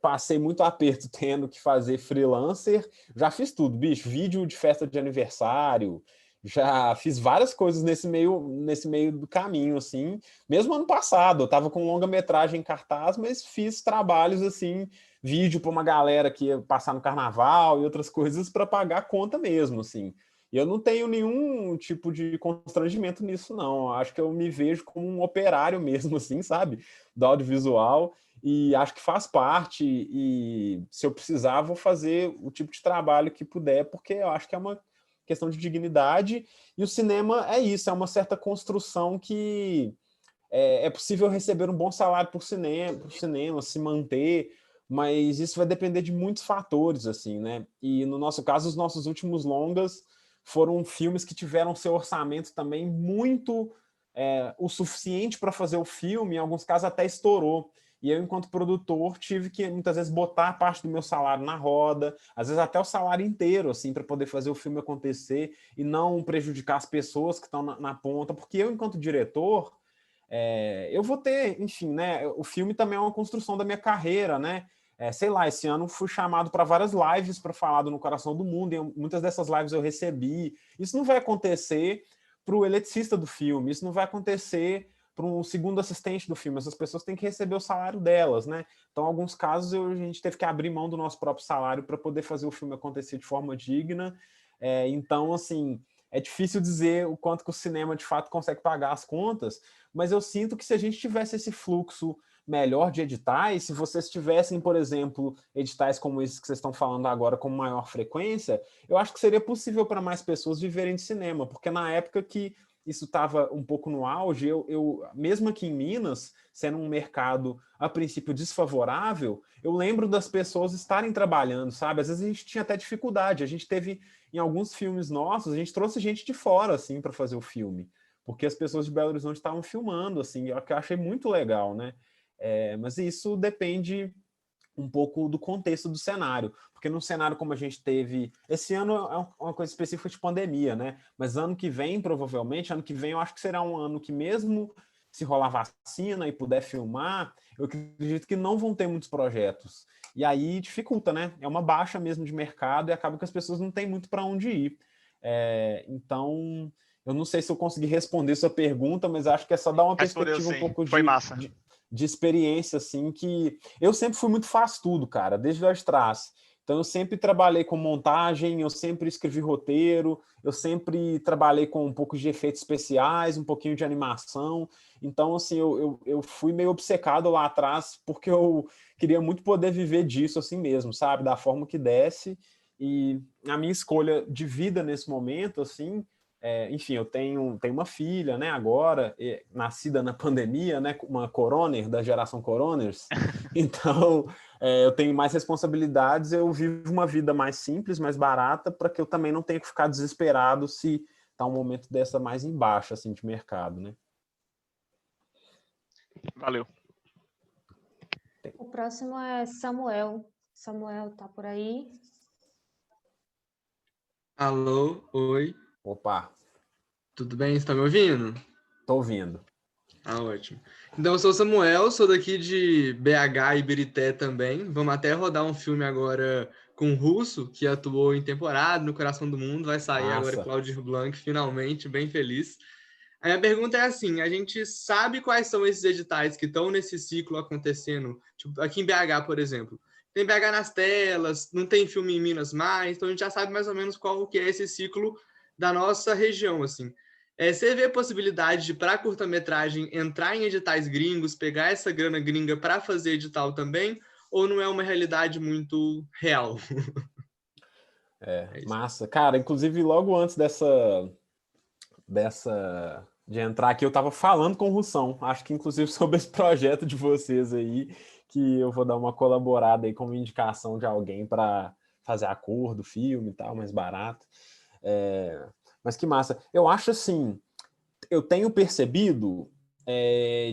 Speaker 2: passei muito aperto tendo que fazer freelancer, já fiz tudo, bicho, vídeo de festa de aniversário, já fiz várias coisas nesse meio do caminho, assim. Mesmo ano passado, eu estava com longa-metragem em cartaz, mas fiz trabalhos, assim, vídeo para uma galera que ia passar no carnaval e outras coisas para pagar a conta mesmo, assim. E eu não tenho nenhum tipo de constrangimento nisso, não. Eu acho que eu me vejo como um operário mesmo, assim, sabe? Do audiovisual. E acho que faz parte. E se eu precisar, vou fazer o tipo de trabalho que puder, porque eu acho que é uma questão de dignidade. E o cinema é isso, é uma certa construção que é possível receber um bom salário por cinema, se manter, mas isso vai depender de muitos fatores, assim, né? E no nosso caso, os nossos últimos longas foram filmes que tiveram seu orçamento também muito o suficiente para fazer o filme, em alguns casos até estourou. E eu, enquanto produtor, tive que muitas vezes botar parte do meu salário na roda, às vezes até o salário inteiro, assim, para poder fazer o filme acontecer e não prejudicar as pessoas que estão na ponta, porque eu, enquanto diretor, eu vou ter, enfim, né? O filme também é uma construção da minha carreira, né? Sei lá, esse ano fui chamado para várias lives para falar do No Coração do Mundo, e muitas dessas lives eu recebi. Isso não vai acontecer para o eletricista do filme, isso não vai acontecer para um segundo assistente do filme. Essas pessoas têm que receber o salário delas, né? Então, em alguns casos, a gente teve que abrir mão do nosso próprio salário para poder fazer o filme acontecer de forma digna. Então, assim, é difícil dizer o quanto que o cinema, de fato, consegue pagar as contas, mas eu sinto que se a gente tivesse esse fluxo melhor de editais, se vocês tivessem, por exemplo, editais como esses que vocês estão falando agora com maior frequência, eu acho que seria possível para mais pessoas viverem de cinema, porque na época que isso estava um pouco no auge, eu mesmo aqui em Minas, sendo um mercado a princípio desfavorável, eu lembro das pessoas estarem trabalhando, sabe? Às vezes a gente tinha até dificuldade, a gente teve em alguns filmes nossos, a gente trouxe gente de fora assim para fazer o filme, porque as pessoas de Belo Horizonte estavam filmando, assim, eu achei muito legal, né? Mas isso depende um pouco do contexto do cenário, porque num cenário como a gente teve, esse ano é uma coisa específica de pandemia, né? Mas ano que vem, provavelmente, ano que vem eu acho que será um ano que mesmo se rolar vacina e puder filmar, eu acredito que não vão ter muitos projetos. E aí dificulta, né? É uma baixa mesmo de mercado e acaba que as pessoas não têm muito para onde ir. Então, eu não sei se eu consegui responder sua pergunta, mas acho que é só dar uma
Speaker 3: Respondeu
Speaker 2: perspectiva um
Speaker 3: sim,
Speaker 2: pouco
Speaker 3: foi massa.
Speaker 2: de experiência, assim, que eu sempre fui muito faz tudo, cara, desde lá de trás. Então, eu sempre trabalhei com montagem, eu sempre escrevi roteiro, eu sempre trabalhei com um pouco de efeitos especiais, um pouquinho de animação. Então, assim, eu fui meio obcecado lá atrás, porque eu queria muito poder viver disso assim mesmo, sabe? Da forma que desse. E a minha escolha de vida nesse momento, assim, enfim, eu tenho uma filha, né, agora, nascida na pandemia, né, uma coroner, da geração coroners, então eu tenho mais responsabilidades, eu vivo uma vida mais simples, mais barata, para que eu também não tenha que ficar desesperado se tá um momento dessa mais embaixo, assim, de mercado, né.
Speaker 3: Valeu.
Speaker 1: O próximo é Samuel. Samuel, tá por aí?
Speaker 4: Alô, oi,
Speaker 2: Opa,
Speaker 4: tudo bem? Você está me ouvindo?
Speaker 2: tô ouvindo.
Speaker 4: Ah, ótimo. Então, eu sou o Samuel, sou daqui de BH e Birité também. Vamos até rodar um filme agora com o Russo, que atuou em Temporada, No Coração do Mundo. Vai sair agora
Speaker 2: Massa.
Speaker 4: Cláudio Blanc, finalmente, bem feliz. A minha pergunta é assim, a gente sabe quais são esses editais que estão nesse ciclo acontecendo, tipo, aqui em BH, por exemplo. Tem BH nas telas, não tem filme em Minas mais, então a gente já sabe mais ou menos qual que é esse ciclo da nossa região, assim. Você vê a possibilidade de, para curta-metragem, entrar em editais gringos, pegar essa grana gringa para fazer edital também, ou não é uma realidade muito real? É isso.
Speaker 2: Massa. Cara, inclusive logo antes de entrar aqui, eu estava falando com o Russão, acho que inclusive sobre esse projeto de vocês aí, que eu vou dar uma colaborada aí com uma indicação de alguém para fazer a cor do filme e tal, mais barato. Mas que massa. Eu acho assim, eu tenho percebido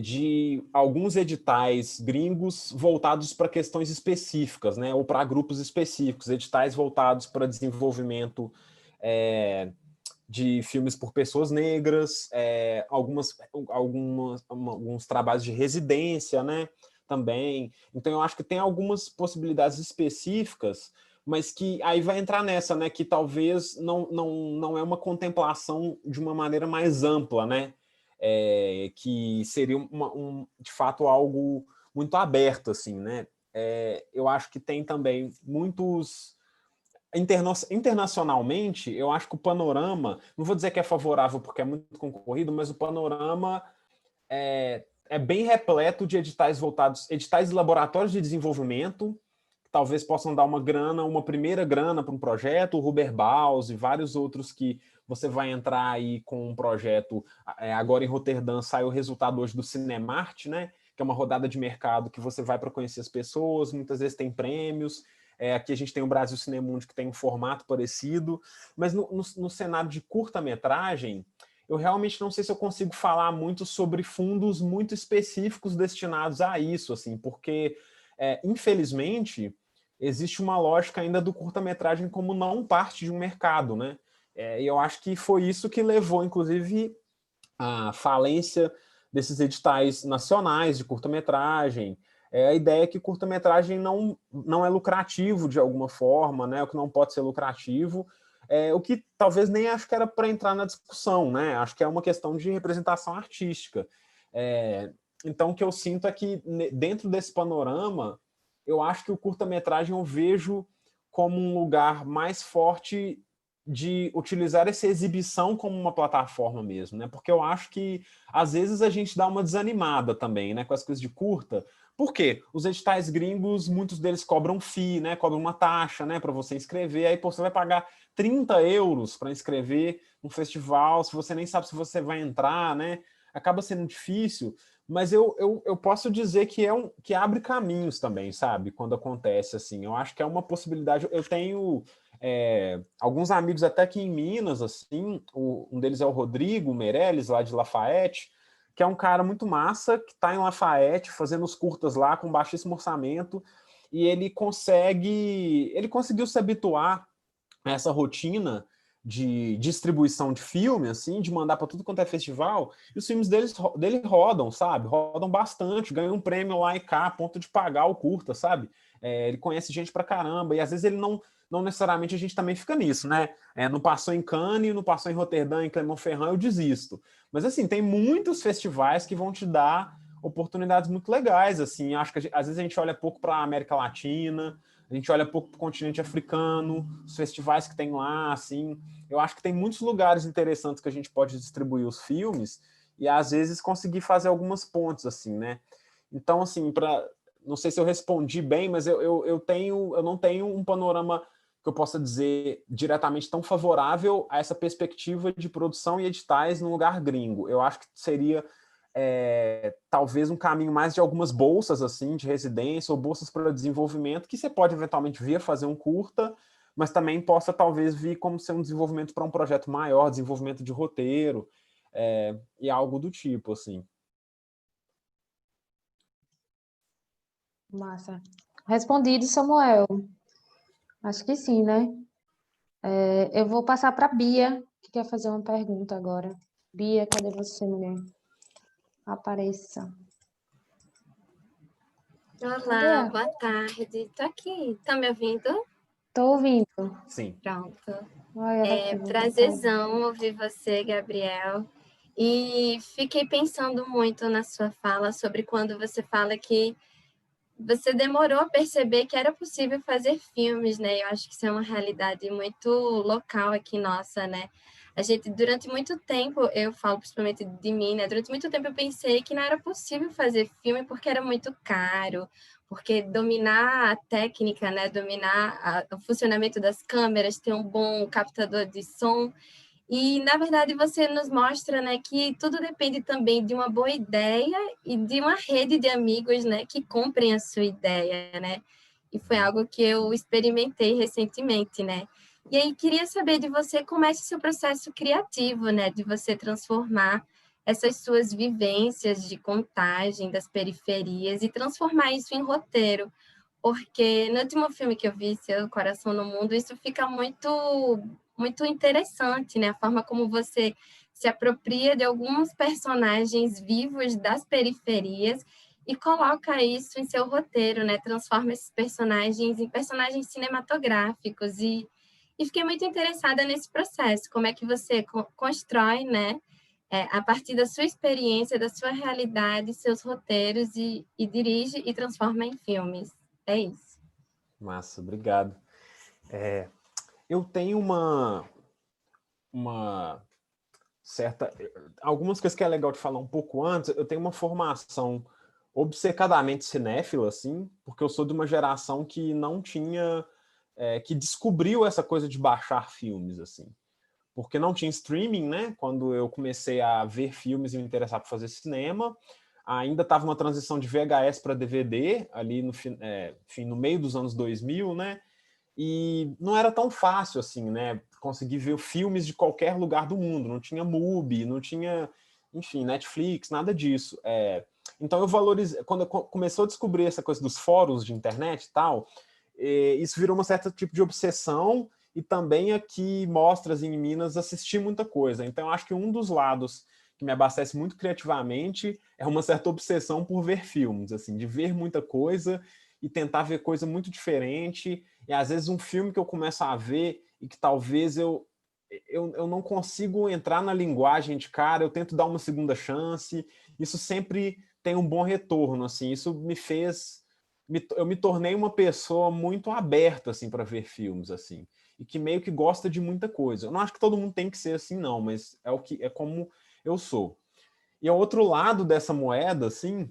Speaker 2: de alguns editais gringos voltados para questões específicas, né, ou para grupos específicos, editais voltados para desenvolvimento de filmes por pessoas negras, alguns trabalhos de residência, né? também. Então, eu acho que tem algumas possibilidades específicas, mas que aí vai entrar nessa, né? Que talvez não é uma contemplação de uma maneira mais ampla, né? Que seria de fato algo muito aberto, assim, né? Eu acho que tem também muitos... Internacionalmente, eu acho que o panorama, não vou dizer que é favorável porque é muito concorrido, mas o panorama é bem repleto de editais voltados, editais de laboratórios de desenvolvimento, que talvez possam dar uma primeira grana para um projeto, o Huber Baus e vários outros que você vai entrar aí com um projeto. Agora em Roterdã saiu o resultado hoje do Cinemart, né? Que é uma rodada de mercado que você vai para conhecer as pessoas, muitas vezes tem prêmios. Aqui a gente tem o Brasil Cinemundo, que tem um formato parecido, mas no cenário de curta-metragem, eu realmente não sei se eu consigo falar muito sobre fundos muito específicos destinados a isso, assim, porque, infelizmente, existe uma lógica ainda do curta-metragem como não parte de um mercado, né? E eu acho que foi isso que levou, inclusive, à falência desses editais nacionais de curta-metragem. A ideia é que curta-metragem não é lucrativo de alguma forma, né? O que não pode ser lucrativo, o que talvez nem acho que era para entrar na discussão, né? Acho que é uma questão de representação artística. Então, o que eu sinto é que, dentro desse panorama, eu acho que o curta-metragem eu vejo como um lugar mais forte de utilizar essa exibição como uma plataforma mesmo, né? Porque eu acho que, às vezes, a gente dá uma desanimada também, né? Com as coisas de curta. Por quê? Os editais gringos, muitos deles cobram FII, né? Cobram uma taxa, né? Para você inscrever. Aí, pô, você vai pagar 30 euros para inscrever um festival, se você nem sabe se você vai entrar, né? Acaba sendo difícil, mas eu posso dizer que abre caminhos também, sabe? Quando acontece assim. Eu acho que é uma possibilidade. Eu tenho alguns amigos até aqui em Minas, assim, um deles é o Rodrigo Meirelles, lá de Lafayette, que é um cara muito massa, que está em Lafayette, fazendo os curtas lá, com baixíssimo orçamento, e ele conseguiu se habituar a essa rotina de distribuição de filme, assim, de mandar para tudo quanto é festival, e os filmes dele rodam, sabe? Rodam bastante, ganham um prêmio lá e cá, a ponto de pagar o curta, sabe? Ele conhece gente pra caramba, e às vezes ele não necessariamente a gente também fica nisso, né? Não passou em Cannes, não passou em Roterdã, em Clermont-Ferrand, eu desisto. Mas, assim, tem muitos festivais que vão te dar oportunidades muito legais, assim. Acho que às vezes a gente olha pouco para a América Latina, a gente olha pouco para o continente africano, os festivais que tem lá, assim. Eu acho que tem muitos lugares interessantes que a gente pode distribuir os filmes e, às vezes, conseguir fazer algumas pontes, assim, né? Então, assim, não sei se eu respondi bem, mas eu não tenho um panorama que eu possa dizer diretamente tão favorável a essa perspectiva de produção e editais num lugar gringo. Eu acho que seria talvez um caminho mais de algumas bolsas assim de residência ou bolsas para desenvolvimento, que você pode eventualmente vir a fazer um curta, mas também possa talvez vir como ser um desenvolvimento para um projeto maior, desenvolvimento de roteiro, e algo do tipo, assim.
Speaker 1: Massa. Respondido, Samuel. Acho que sim, né? Eu vou passar para a Bia, que quer fazer uma pergunta agora. Bia, cadê você, mulher? Apareça.
Speaker 5: Olá, boa tarde. Tô aqui. Tá me ouvindo?
Speaker 1: Tô ouvindo.
Speaker 2: Sim.
Speaker 5: Pronto.
Speaker 1: Olha,
Speaker 5: Prazerzão ouvir você, Gabriel. E fiquei pensando muito na sua fala sobre quando você fala que você demorou a perceber que era possível fazer filmes, né? Eu acho que isso é uma realidade muito local aqui nossa, né? A gente, durante muito tempo, eu falo principalmente de mim, né? Durante muito tempo eu pensei que não era possível fazer filme porque era muito caro, porque dominar a técnica, né? Dominar o funcionamento das câmeras, ter um bom captador de som. E, na verdade, você nos mostra, né, que tudo depende também de uma boa ideia e de uma rede de amigos, né, que comprem a sua ideia, né? E foi algo que eu experimentei recentemente, né? E aí, queria saber de você como é esse seu processo criativo, né? De você transformar essas suas vivências de contagem das periferias e transformar isso em roteiro. Porque no último filme que eu vi, Seu Coração no Mundo, isso fica muito interessante, né? A forma como você se apropria de alguns personagens vivos das periferias e coloca isso em seu roteiro, né? Transforma esses personagens em personagens cinematográficos e fiquei muito interessada nesse processo, como é que você constrói, né? A partir da sua experiência, da sua realidade, seus roteiros e dirige e transforma em filmes. É isso.
Speaker 2: Massa, obrigado. Eu tenho uma certa... Algumas coisas que é legal de falar um pouco antes. Eu tenho uma formação obcecadamente cinéfila, assim, porque eu sou de uma geração que não tinha... que descobriu essa coisa de baixar filmes, assim. Porque não tinha streaming, né? Quando eu comecei a ver filmes e me interessar por fazer cinema, ainda estava uma transição de VHS para DVD, ali no meio dos anos 2000, né? E não era tão fácil assim, né? Conseguir ver filmes de qualquer lugar do mundo. Não tinha Mubi, não tinha, enfim, Netflix, nada disso. Então eu valorizei... Quando começou a descobrir essa coisa dos fóruns de internet e tal, isso virou um certo tipo de obsessão, e também aqui mostras em Minas assistir muita coisa. Então eu acho que um dos lados que me abastece muito criativamente é uma certa obsessão por ver filmes, assim, de ver muita coisa e tentar ver coisa muito diferente. E às vezes um filme que eu começo a ver e que talvez eu não consigo entrar na linguagem de cara, eu tento dar uma segunda chance. Isso sempre tem um bom retorno, assim. Isso me fez... Eu me tornei uma pessoa muito aberta, assim, para ver filmes, assim, e que meio que gosta de muita coisa. Eu não acho que todo mundo tem que ser assim, não, mas é como eu sou. E o outro lado dessa moeda, assim,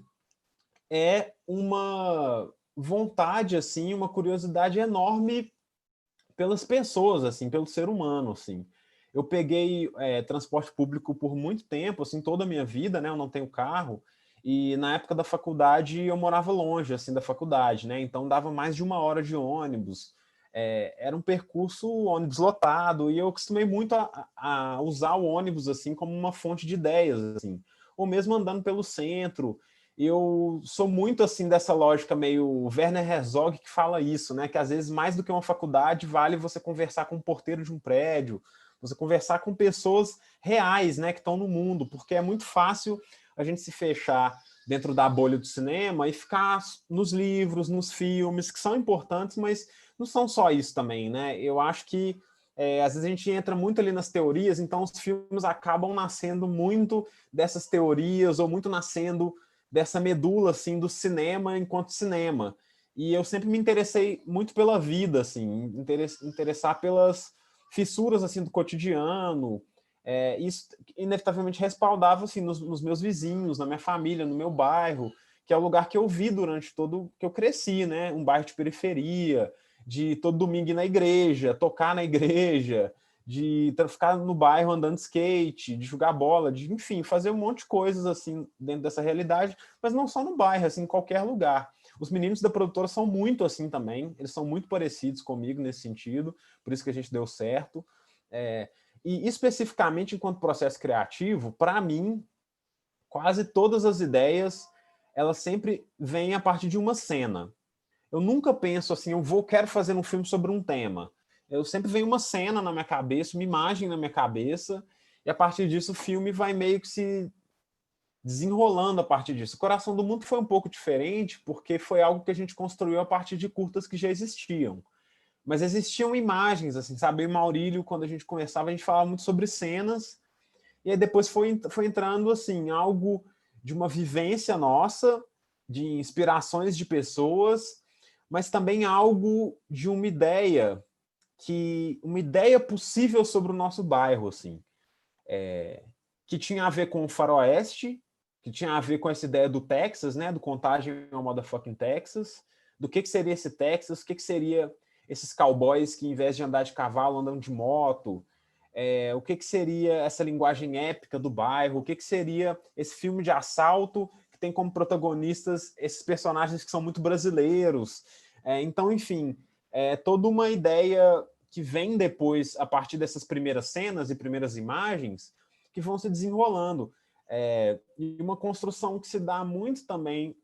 Speaker 2: é uma vontade, assim, uma curiosidade enorme pelas pessoas, assim, pelo ser humano, assim. Eu peguei transporte público por muito tempo, assim, toda a minha vida, né? Eu não tenho carro, e na época da faculdade eu morava longe, assim, da faculdade, né? Então dava mais de 1 hora de ônibus. Era um percurso ônibus lotado, e eu acostumei muito a usar o ônibus, assim, como uma fonte de ideias, assim. Ou mesmo andando pelo centro. Eu sou muito assim dessa lógica meio Werner Herzog, que fala isso, né? Que às vezes mais do que uma faculdade vale você conversar com o porteiro de um prédio, você conversar com pessoas reais, né, que estão no mundo, porque é muito fácil a gente se fechar dentro da bolha do cinema e ficar nos livros, nos filmes, que são importantes, mas não são só isso também, né? Eu acho que às vezes a gente entra muito ali nas teorias, então os filmes acabam nascendo muito dessas teorias, ou muito nascendo dessa medula, assim, do cinema enquanto cinema. E eu sempre me interessei muito pela vida, assim, interessar pelas fissuras, assim, do cotidiano. Isso inevitavelmente respaldava, assim, nos meus vizinhos, na minha família, no meu bairro, que é o lugar que eu vi durante todo que eu cresci, né? Um bairro de periferia, de todo domingo ir na igreja, tocar na igreja, de ficar no bairro andando de skate, de jogar bola, de, enfim, fazer um monte de coisas assim dentro dessa realidade, mas não só no bairro, assim, em qualquer lugar. Os meninos da produtora são muito assim também, eles são muito parecidos comigo nesse sentido, por isso que a gente deu certo. E especificamente enquanto processo criativo, para mim, quase todas as ideias, elas sempre vêm a partir de uma cena. Eu nunca penso assim, quero fazer um filme sobre um tema. Eu sempre venho uma cena na minha cabeça, uma imagem na minha cabeça, e a partir disso o filme vai meio que se desenrolando a partir disso. O Coração do Mundo foi um pouco diferente, porque foi algo que a gente construiu a partir de curtas que já existiam. Mas existiam imagens, assim, sabe? Eu e Maurílio, quando a gente conversava, a gente falava muito sobre cenas, e aí depois foi entrando, assim, algo de uma vivência nossa, de inspirações de pessoas, mas também algo de uma ideia possível sobre o nosso bairro, assim, que tinha a ver com o faroeste, que tinha a ver com essa ideia do Texas, né, do Contágio ao Motherfucking Texas, do que seria esse Texas, o que seria esses cowboys que, em vez de andar de cavalo, andam de moto, o que seria essa linguagem épica do bairro, o que seria esse filme de assalto que tem como protagonistas esses personagens que são muito brasileiros. Então, enfim, toda uma ideia que vem depois, a partir dessas primeiras cenas e primeiras imagens, que vão se desenrolando. E uma construção que se dá muito também